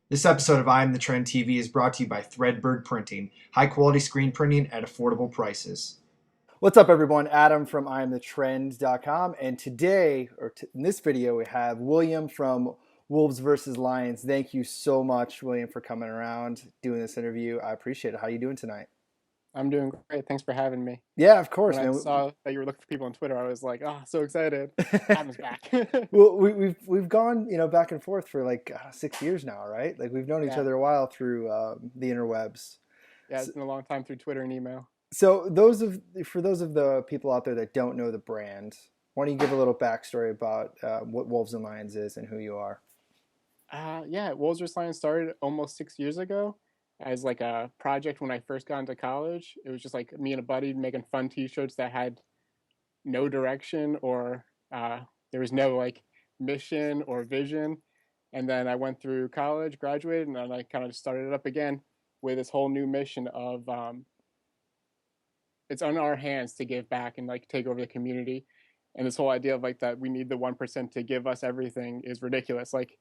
This episode of I Am the Trend TV is brought to you by Threadbird Printing, high quality screen printing at affordable prices. What's up, everyone? Adam from IAMTHETREND.com, and today, in this video, we have William from Wolves versus Lions. Thank you so much, William, for coming around, doing this interview. I appreciate it. How are you doing tonight? I'm doing great. Thanks for having me. Yeah, of course, When I man. saw that you were looking for people on Twitter, I was like, oh, so excited. Adam's back. Well, we've gone back and forth for like 6 years now, right? Like we've known each Yeah. other a while through the interwebs. Yeah, So, it's been a long time through Twitter and email. so for those of the people out there that don't know the brand, why don't you give a little backstory about what Wolves and Lions is and who you are? Yeah, Wolves vs. Lions started almost 6 years ago as like a project when I first got into college. It was just like me and a buddy making fun t-shirts that had no direction or there was no like mission or vision. And then I went through college, graduated, and then I kind of started it up again with this whole new mission of it's on our hands to give back and like take over the community. And this whole idea of like that we need the 1% to give us everything is ridiculous. Like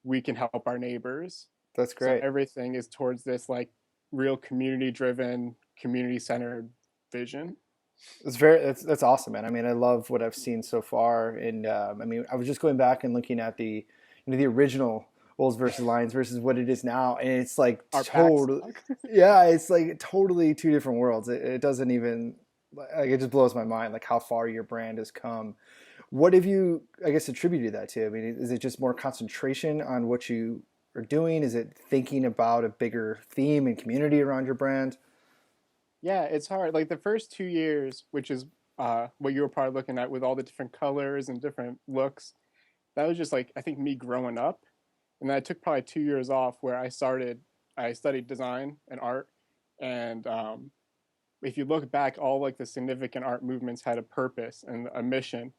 we can help our neighbors. That's So great. everything is towards this like real community driven, community centered vision. That's awesome, man. I mean, I love what I've seen so far, and I mean, I was just going back and looking at the original Wolves versus Lions versus what it is now, and it's like Our packs. totally, yeah, it's like totally two different worlds. It doesn't even like it just blows my mind like how far your brand has come. What have you, I guess, attributed that to? I mean, is it just more concentration on what you are doing? Is it thinking about a bigger theme and community around your brand? Yeah, it's hard. Like the first 2 years, which is what you were probably looking at with all the different colors and different looks, that was just like I think me growing up. And then I took probably 2 years off where I studied design and art. And if you look back, all like the significant art movements had a purpose and a mission.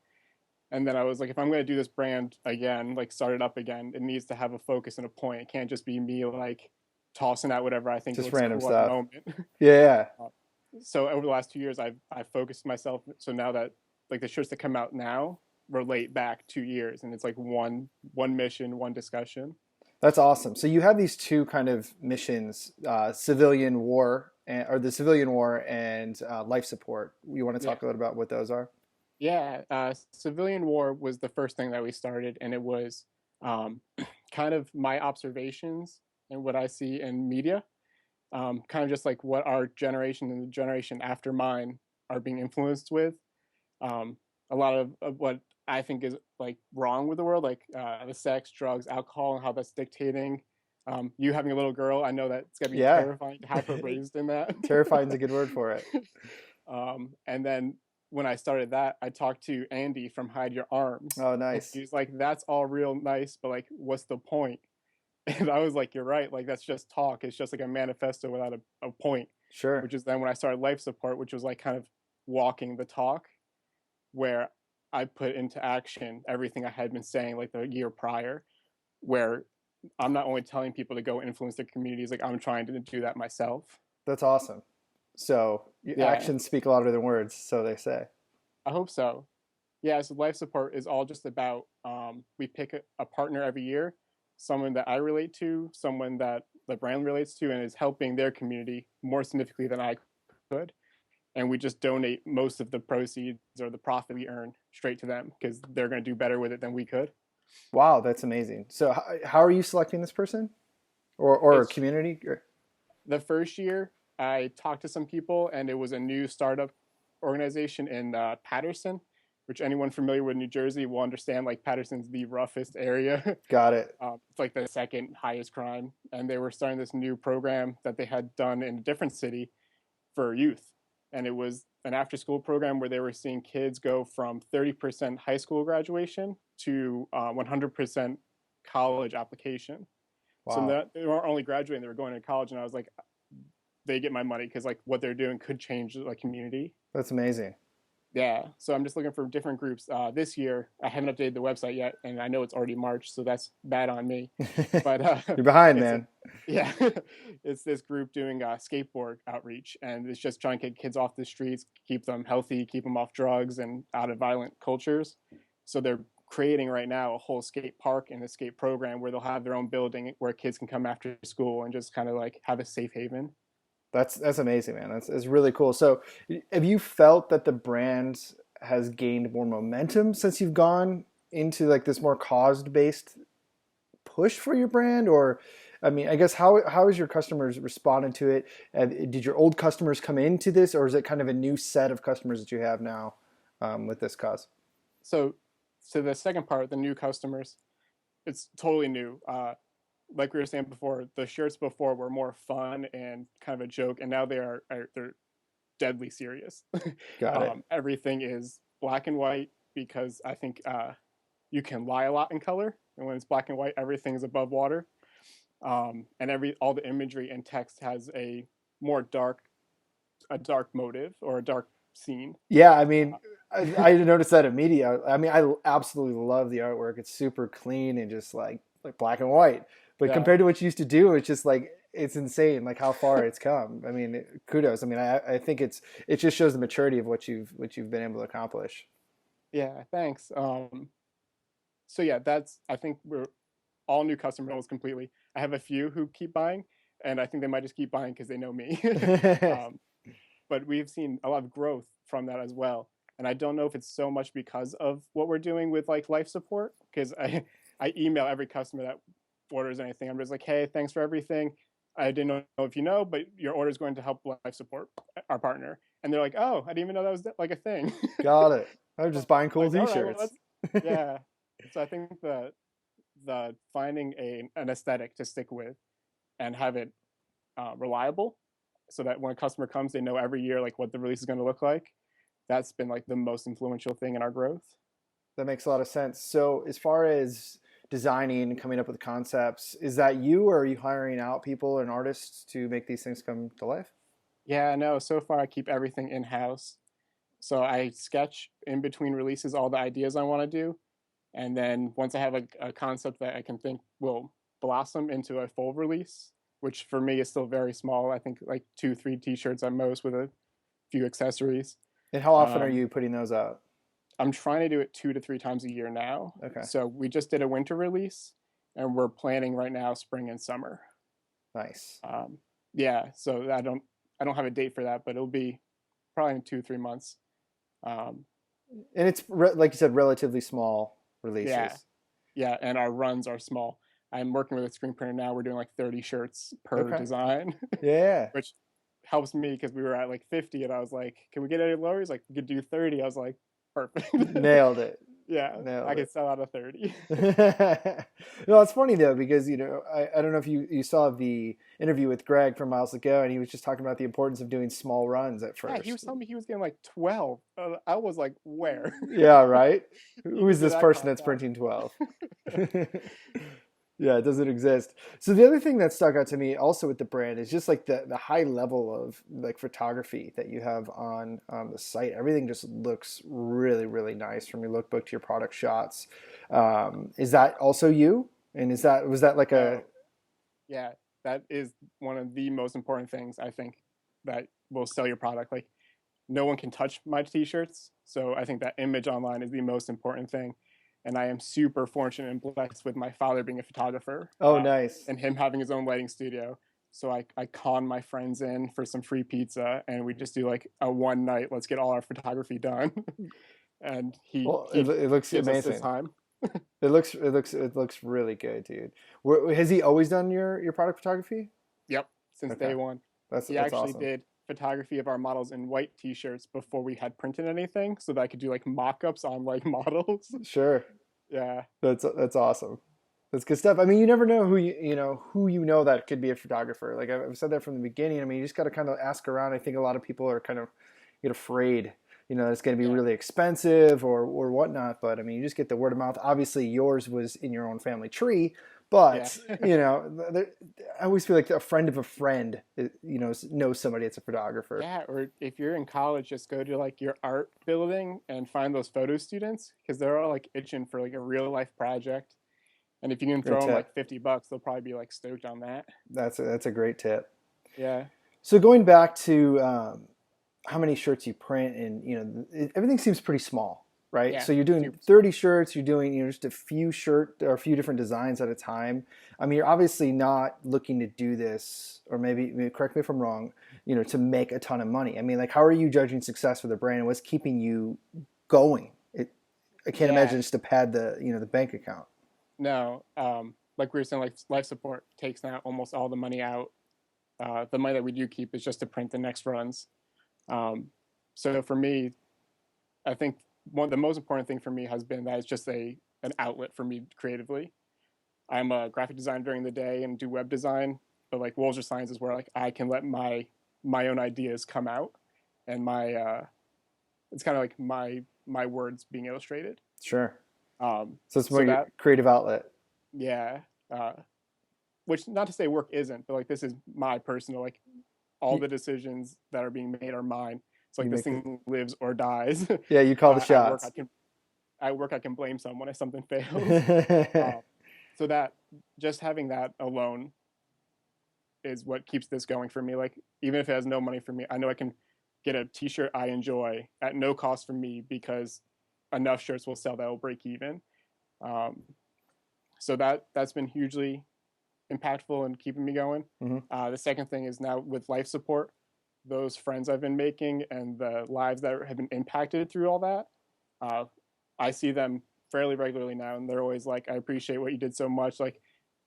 And then I was like, if I'm going to do this brand again, like start it up again, it needs to have a focus and a point. It can't just be me like tossing out whatever I think Just looks random cool at the stuff. moment. Yeah, Uh, so over the last 2 years, I've focused myself. So now that like the shirts that come out now relate back 2 years, and it's like one mission, one discussion. that's awesome. So you have these two kind of missions: civilian war, or the civilian war, and life support. You want to Yeah, talk a little about what those are? yeah. Civilian War was the first thing that we started, and it was um, kind of my observations and what I see in media, kind of just like what our generation and the generation after mine are being influenced with. Um, a lot of what I think is like wrong with the world, like the sex, drugs, alcohol, and how that's dictating. You having a little girl, I know that it's gonna be Yeah, terrifying to have her raised in that. terrifying is a good word for it. And then when I started that, I talked to Andy from Hide Your Arms, Oh, and nice. he's like, "That's all real nice, but like, what's the point?" And I was like, "You're right. Like, that's just talk. It's just like a manifesto without a point." Sure. Which is then when I started Life Support, which was like kind of walking the talk, where I put into action everything I had been saying like the year prior, where I'm not only telling people to go influence their communities, like I'm trying to do that myself. That's awesome. So Yeah, actions speak louder than words, so they say. I hope so. Yeah, so Life Support is all just about we pick a partner every year, someone that I relate to, someone that the brand relates to, and is helping their community more significantly than I could. And we just donate most of the proceeds or the profit we earn straight to them because they're going to do better with it than we could. Wow, that's amazing. So how are you selecting this person or It's community? the first year I talked to some people, and it was a new startup organization in Patterson, which anyone familiar with New Jersey will understand. Like Patterson's the roughest area. Got it. It's like the second highest crime, and they were starting this new program that they had done in a different city for youth, and it was an after-school program where they were seeing kids go from 30% high school graduation to 100% college application. So Wow, that they weren't only graduating, they were going to college, and I was like, they get my money because like what they're doing could change the like, community. that's amazing. Yeah, so I'm just looking for different groups. This year, I haven't updated the website yet, and I know it's already March, so that's bad on me. But You're behind, it's a, man. yeah, it's this group doing skateboard outreach, and it's just trying to get kids off the streets, keep them healthy, keep them off drugs and out of violent cultures. So they're creating right now a whole skate park and a skate program where they'll have their own building where kids can come after school and just kind of like have a safe haven. That's amazing, man. That's really cool. So, have you felt that the brand has gained more momentum since you've gone into like this more cause-based push for your brand? Or, I mean, I guess how has your customers responded to it? Did your old customers come into this, or is it kind of a new set of customers that you have now with this cause? So, so the second part, the new customers, it's totally new. Like we were saying before, the shirts before were more fun and kind of a joke, and now they're deadly serious. Got it. Everything is black and white because I think you can lie a lot in color, and when it's black and white, everything is above water, and all the imagery and text has more a dark motive or a dark scene. Yeah, I mean, I noticed that immediately. I mean, I absolutely love the artwork. It's super clean and just like black and white. But Yeah, compared to what you used to do, it's just like it's insane, like how far it's come. I mean, kudos. I mean, I think it just shows the maturity of what you've been able to accomplish. yeah. Thanks. So yeah, that's I think we're all new customers completely. I have a few who keep buying, and I think they might just keep buying because they know me. um, but we've seen a lot of growth from that as well. And I don't know if it's so much because of what we're doing with like life support, because I email every customer that orders anything. I'm just like, hey, thanks for everything. I didn't know if you know, but your order is going to help life support our partner. And they're like, oh, I didn't even know that was like a thing. Got it. I'm just buying cool Like, all right, well, T-shirts. yeah. So I think the finding an aesthetic to stick with and have it reliable, so that when a customer comes, they know every year like what the release is going to look like. That's been like the most influential thing in our growth. That makes a lot of sense. So, as far as designing and coming up with concepts, is that you, or are you hiring out people and artists to make these things come to life? Yeah, no. So far, I keep everything in house. So I sketch in between releases all the ideas I want to do, and then once I have a concept that I can think will blossom into a full release, which for me is still very small. I think like 2, 3 T-shirts at most with a few accessories. And how often are Um, you putting those out? I'm trying to do it 2 to 3 times a year now. Okay, So we just did a winter release, and we're planning right now spring and summer. nice. Um, yeah, so I don't have a date for that, but it'll be probably in 2, 3 months. Um, And it's like you said, relatively small yeah, releases. yeah, and our runs are small. I'm working with a screen printer now. We're doing like 30 shirts per Okay. design, Yeah. which helps me because we were at like 50, and I was like, "Can we get any lower?" He's like, "We could do 30." I was like, "Perfect." Nailed it. Yeah, I Nailed could it. sell out of 30. No, it's funny though, because I don't know if you saw the interview with Greg from Miles to Go, and he was just talking about the importance of doing small runs at Yeah, he was first. telling me he was getting like 12. I was like, "Where?" Yeah, right. You Who give is me this that person that's contact. printing 12? Yeah, it doesn't exist. So the other thing that stuck out to me also with the brand is just like the high level of like photography that you have on the site. Everything just looks really, really nice from your lookbook to your product shots. Is that also you? And was that like a No, yeah, that is one of the most important things I think that will sell your product. Like, no one can touch my t-shirts, so I think that image online is the most important thing. And I am super fortunate and blessed with my father being a photographer, oh nice. and him having his own lighting studio. So I con my friends in for some free pizza, and we just do like a one night. Let's get all our photography done, and he Well, he it looks gives us his amazing. time. It looks really good, dude. Has he always done your product photography? Yep, since Okay, day one. that's He that's actually awesome. did photography of our models in white t-shirts before we had printed anything, so that I could do like mock-ups on like models. Sure, Yeah, that's awesome. That's good stuff. I mean, you never know who that could be a photographer. Like I've said that from the beginning. I mean, you just got to kind of ask around. I think a lot of people are kind of get afraid, it's going to be yeah, really expensive or whatnot. But I mean, you just get the word of mouth. Obviously, yours was in your own family tree, yeah. but I always feel like a friend of a friend, knows somebody that's a photographer. Yeah, or if you're in college, just go to like your art building and find those photo students because they're all like itching for like a real life project. And if you can Great throw them tip. like $50, they'll probably be like stoked on that. That's a great tip. Yeah. So going back to how many shirts you print, and everything seems pretty small. right? Yeah, So you're doing 2%. 30 shirts, you're doing, just a few or a few different designs at a time. I mean, you're obviously not looking to do this, or maybe correct me if I'm wrong, to make a ton of money. I mean, like, how are you judging success for the brand, and what's keeping you going? I can't imagine Yeah, just to pad the bank account. no. Like we were saying, like life support takes now almost all the money out. The money that we do keep is just to print the next runs. Um, so for me, I think the most important thing for me has been that it's just an outlet for me creatively. I'm a graphic designer during the day and do web design, but like Wolves or Science is where like I can let my own ideas come out, and my it's kind of like my words being illustrated. Sure. So it's more So your that creative outlet. yeah, uh, which not to say work isn't, but like this is my personal like all You, the decisions that are being made are mine. It's like you this make thing lives or dies. yeah, you call the At work, shots. I can blame someone if something fails. Um, so that just having that alone is what keeps this going for me. Like even if it has no money for me, I know I can get a T-shirt I enjoy at no cost for me because enough shirts will sell that will break even. Um, so that's been hugely impactful in keeping me going. Hmm. The second thing is now with life support, those friends I've been making and the lives that have been impacted through all that. Uh, I see them fairly regularly now, and they're always like, "I appreciate what you did so much." Like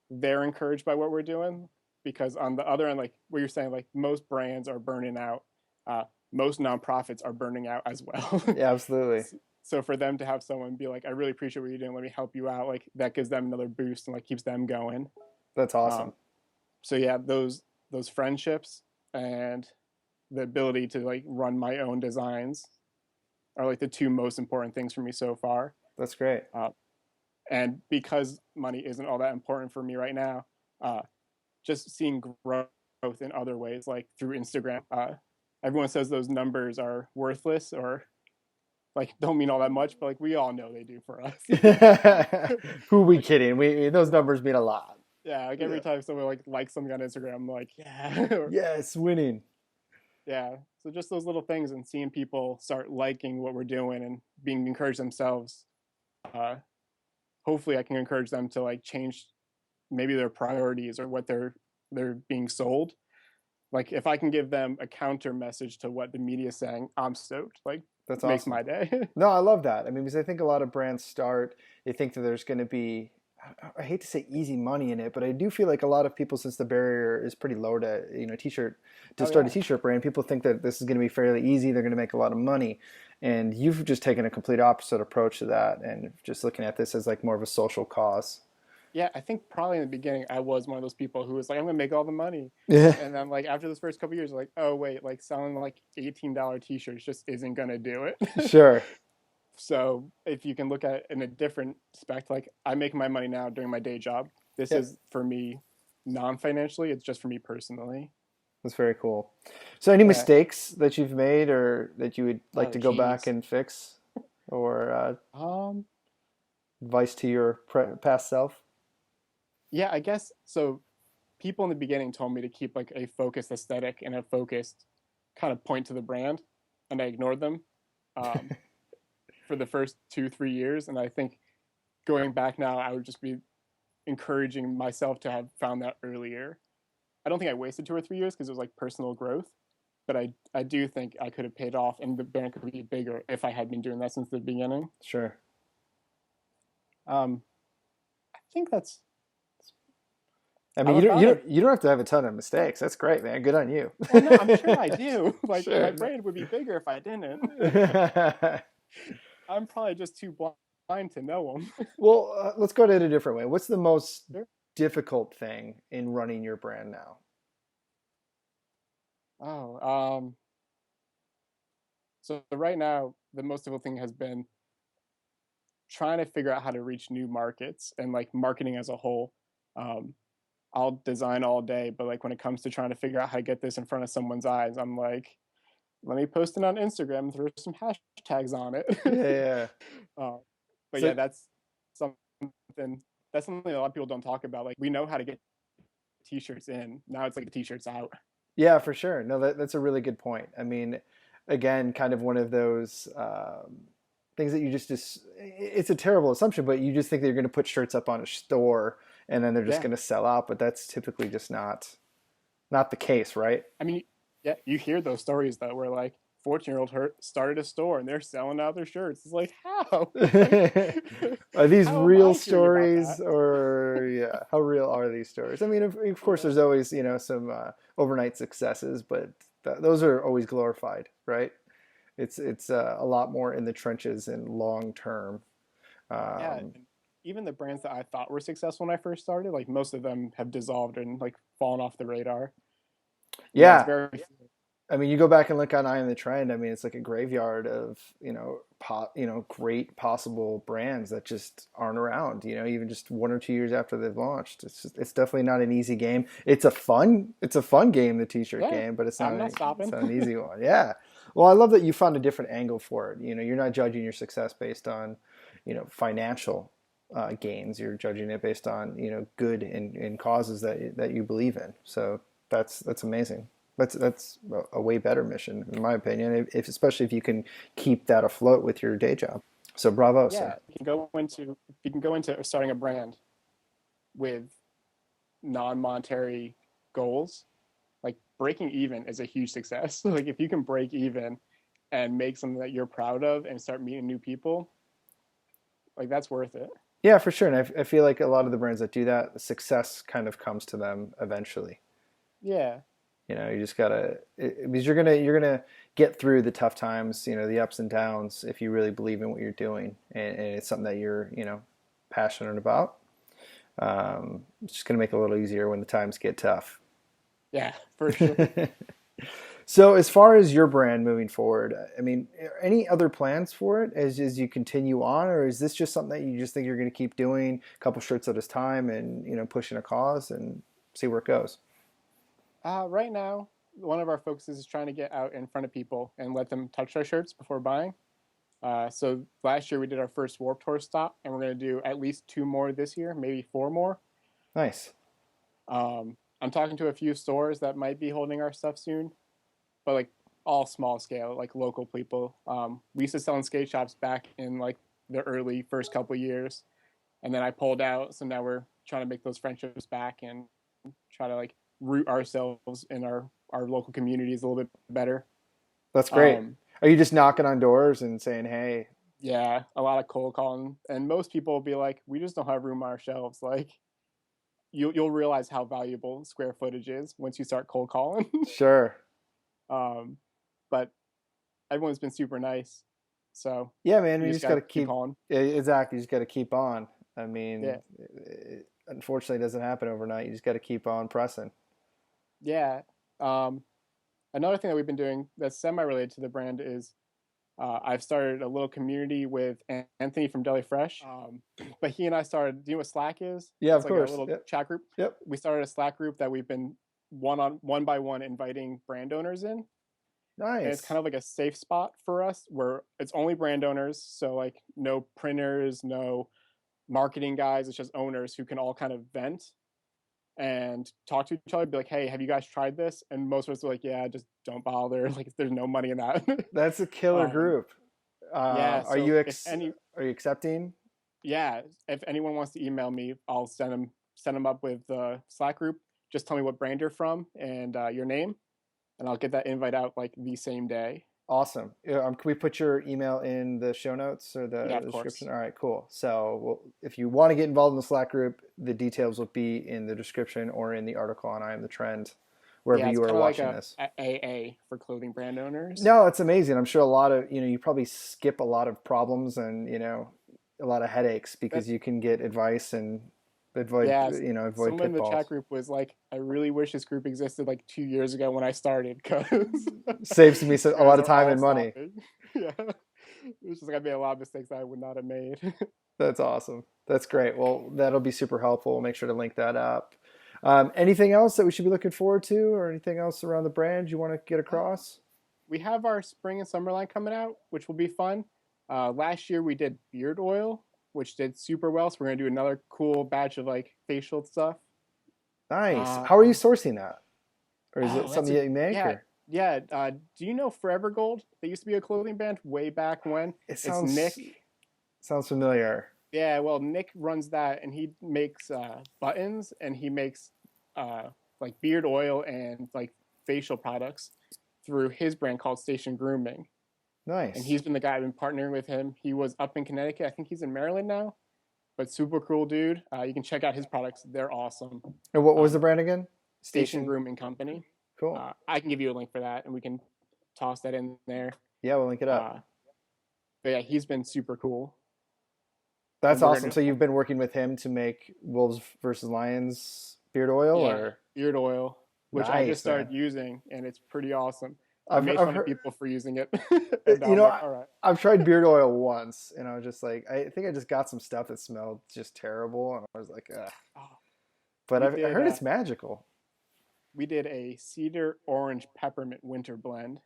they're encouraged by what we're doing because on the other end, like what you're saying, like most brands are burning out. Uh, most nonprofits are burning out as well. Yeah, absolutely. So for them to have someone be like, "I really appreciate what you're doing. Let me help you out," like that gives them another boost and like keeps them going. That's Um, awesome. so yeah, those friendships and the ability to like run my own designs are like the two most important things for me so far. That's great. Uh, and because money isn't all that important for me right now, uh, just seeing growth in other ways, like through Instagram. Everyone says those numbers are worthless or like don't mean all that much, but like we all know they do for us. Who are we Like kidding? Those numbers mean a lot. yeah, like Yeah. every time someone like likes something on Instagram, I'm like yeah, Yes, winning. yeah. So just those little things and seeing people start liking what we're doing and being encouraged themselves. Uh, hopefully, I can encourage them to like change maybe their priorities or what they're being sold. Like if I can give them a counter message to what the media is saying, I'm stoked. Like That's makes awesome. my day. No, I love that. I mean, because I think a lot of brands start, they think that there's going to be, I hate to say easy money in it, but I do feel like a lot of people, since the barrier is pretty low to, to Oh start a yeah. t-shirt brand, people think that this is going to be fairly easy. They're going to make a lot of money. And you've just taken a complete opposite approach to that and just looking at this as like more of a social cause. Yeah, I think probably in the beginning I was one of those people who was like, I'm gonna make all the money. Yeah, And then like after those first couple years, like, oh wait, like selling like $18 t-shirts just isn't gonna do it. sure. So if you can look at it in a different spec, like I make my money now during my day job. This Yeah, is for me non-financially, it's just for me personally. that's very cool. So any Yeah. mistakes that you've made or that you would like Oh to go back geez. and fix or Um advice to your past self? yeah, I guess so people in the beginning told me to keep like a focused aesthetic and a focused kind of point to the brand, and I ignored them um, for the first 2 3 years. And I think going back now, I would just be encouraging myself to have found that earlier. I don't think I wasted 2 or 3 years because it was like personal growth, but I do think I could have paid off and the brand could be bigger if I had been doing that since the beginning. Sure. I think that's. I mean, I'm about to. you don't have to have a ton of mistakes. That's great, man. Good on you. Well, no, I'm sure I do. Like my Sure. brand would be bigger if I didn't. I'm probably just too blind to know them. Well, let's go at it a different way. What's the most Sure. difficult thing in running your brand now? Oh, so right now the most difficult thing has been trying to figure out how to reach new markets and like marketing as a whole. Um, I'll design all day, but like when it comes to trying to figure out how to get this in front of someone's eyes, I'm like, let me post it on Instagram and throw some hashtags on it. Yeah, yeah. uh, but So, yeah, something that's something a lot of people don't talk about. Like we know how to get t-shirts in. Now it's like the t-shirts out. yeah, for sure. No, that's a really good point. I mean, again, kind of one of those things that you just it's a terrible assumption, but you just think they're going to put shirts up on a store and then they're just Yeah. going to sell out, but that's typically just not the case, right? I mean, yeah, you hear those stories though, where like 14-year-old started a store and they're selling out their shirts. It's like how? Like, Are these how am real I hearing about stories, that? or yeah, how real are these stories? I mean, of course, Yeah. there's always some overnight successes, but those are always glorified, right? It's a lot more in the trenches and long term. Yeah, Um, and even the brands that I thought were successful when I first started, like most of them have dissolved and like fallen off the radar. And that's yeah, very I mean, you go back and look on I Am the Trend. I mean, it's like a graveyard of great possible brands that just aren't around. Even just 1 or 2 years after they've launched. It's definitely not an easy game. It's a fun game, the T-shirt yeah. game, but it's not I'm not it's stopping. not an easy one. Yeah. Well, I love that you found a different angle for it. You're not judging your success based on financial gains. You're judging it based on good in causes that you believe in. So that's amazing. That's a way better mission, in my opinion. Especially if you can keep that afloat with your day job. So bravo, Yeah, sir. you can go into starting a brand with non-monetary goals. Like breaking even is a huge success. Like if you can break even and make something that you're proud of and start meeting new people, like that's worth it. Yeah, for sure. And I feel like a lot of the brands that do that, success kind of comes to them eventually. Yeah. You just gotta because you're gonna get through the tough times, the ups and downs, if you really believe in what you're doing, and it's something that you're passionate about. It's just gonna make it a little easier when the times get tough. Yeah, for sure. So as far as your brand moving forward, I mean, any other plans for it as you continue on, or is this just something that you just think you're going to keep doing a couple shirts at a time and pushing a cause and see where it goes? Right now, one of our focuses is trying to get out in front of people and let them touch our shirts before buying. So last year we did our first Warp Tour stop, and we're going to do at least two more this year, maybe four more. Nice. I'm talking to a few stores that might be holding our stuff soon, but like all small scale, like local people. We used to sell in skate shops back in like the early first couple years, and then I pulled out. So now we're trying to make those friendships back and try to like root ourselves in our local communities a little bit better. That's great. Um, Are you just knocking on doors and saying, "Hey"? yeah, a lot of cold calling, and most people will be like, "We just don't have room on our shelves." Like you'll realize how valuable square footage is once you start cold calling. Sure. um, but everyone's been super nice, so Yeah, man. you You just just got gotta to keep keep calling. exactly. You just got to keep on. I mean, Yeah, unfortunately, it doesn't happen overnight. You just got to keep on pressing. yeah. Um, Another thing that we've been doing that's semi-related to the brand is I've started a little community with Anthony from Deli Fresh. But he and I started. Do you know what Slack is? Yeah, It's of like a course. little Yep. chat group. Yep. We started a Slack group that we've been one by one inviting brand owners in, and it's kind Nice. of like a safe spot for us where it's only brand owners. So like no printers, no marketing guys. It's just owners who can all kind of vent and talk to each other. Be like, hey, have you guys tried this? And most of us are like, yeah, just don't bother. Like there's no money in that. That's a killer um, group. yeah. Are So you if any are you accepting? yeah, if anyone wants to email me, I'll send them up with the Slack group. Just tell me what brand you're from and your name, and I'll get that invite out like the same day. Awesome. Can we put your email in the show notes or Yeah, the of description? course. All right, cool. So if you want to get involved in the Slack group, the details will be in the description or in the article on I Am the Trend, wherever Yeah, it's you are kind of like watching this. a AA for clothing brand owners. No, it's amazing. I'm sure a lot of, you probably skip a lot of problems and, a lot of headaches That because you can get advice and avoid, yeah, avoid someone in the chat pitfalls. group was like, "I really wish this group existed like 2 years ago when I started, because Saves me you a lot guys of are time all and money. stopping." Yeah, it was just like I made a lot of mistakes that I would not have made. That's awesome. That's great. Well, that'll be super helpful. We'll make sure to link that up. Anything else that we should be looking forward to, or anything else around the brand you want to get across? We have our spring and summer line coming out, which will be fun. Last year we did beard oil, which did super well. So we're gonna do another cool batch of like facial stuff. Nice. Uh, How are you sourcing that? Or is it oh, something that you make? yeah. Or Yeah. Do you know Forever Gold? They used to be a clothing brand way back when. It It's Nick. sounds familiar. Yeah, well, Nick runs that, and he makes buttons, and he makes like beard oil and like facial products through his brand called Station Grooming. And Nice. he's been the guy I've been partnering with him. He was up in Connecticut. I think he's in Maryland now, but super cool dude. You can check out his products; they're awesome. And what was the Um, brand again? Station Station. Grooming Company. Cool. I can give you a link for that, and we can toss that in there. Yeah, we'll link it up. Uh, but yeah, he's been super cool. That's And we're awesome. gonna So you've been working with him to make Wolves versus Lions beard oil, yeah, or beard oil, which I just nice, man. started using, and it's pretty awesome. I I've made I've fun of heard. people for using it, and now You I'm know, like, all right. I've tried beard oil once, and I was just like, I think I just got some stuff that smelled just terrible, and I was like, ugh. Oh, But we I did heard it's magical. we did a cedar orange peppermint winter blend.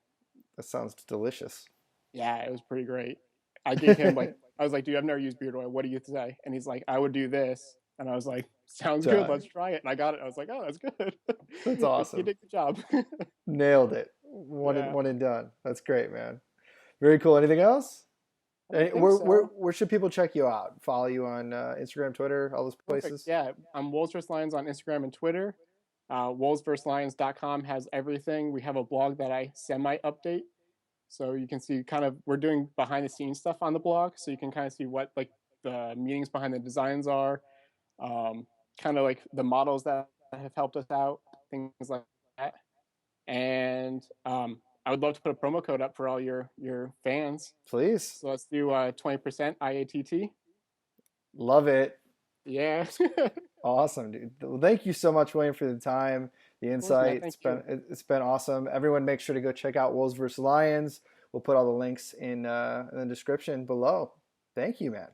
That sounds delicious. Yeah, it was pretty great. I gave him like I was like, dude, I've never used beard oil. What do you say? And he's like, I would do this. And I was like, sounds good. Done. Let's try it. And I got it. I was like, oh, that's good. That's You awesome. did a good job. Nailed it. One Yeah, and done. That's great, man. Very cool. Anything else? I don't think so. Where should people check you out? Follow you on Instagram, Twitter, all those Perfect. places? Yeah, I'm Wolves vs. Lions on Instagram and Twitter. wolvesvslions.com has everything. We have a blog that I semi-update. So you can see kind of, we're doing behind the scenes stuff on the blog. So you can kind of see what like the meanings behind the designs are, kind of like the models that have helped us out, things like that. And I would love to put a promo code up for all your fans. Please. So let's do 20% IATT. Love it. Yeah. Awesome, dude. Well, thank you so much, William, for the time, the Of course, man. insight. Thank It's been awesome. Everyone, make sure to go check out Wolves vs. Lions. We'll put all the links in the description below. Thank you, man.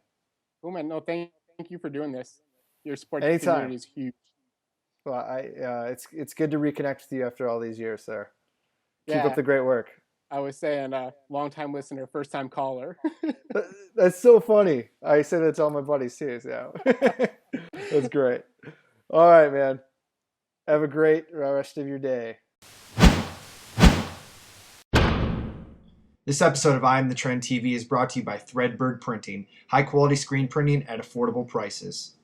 Oh man, no, thank you for doing this. Your support to the Anytime. community is huge. Well, it's good to reconnect with you after all these years, sir. Keep Yeah, up the great work. I was saying, long time listener, first time caller. That's so funny. I say that to all my buddies too. So that's great. All right, man. Have a great rest of your day. This episode of I Am the Trend TV is brought to you by Threadbird Printing, high quality screen printing at affordable prices.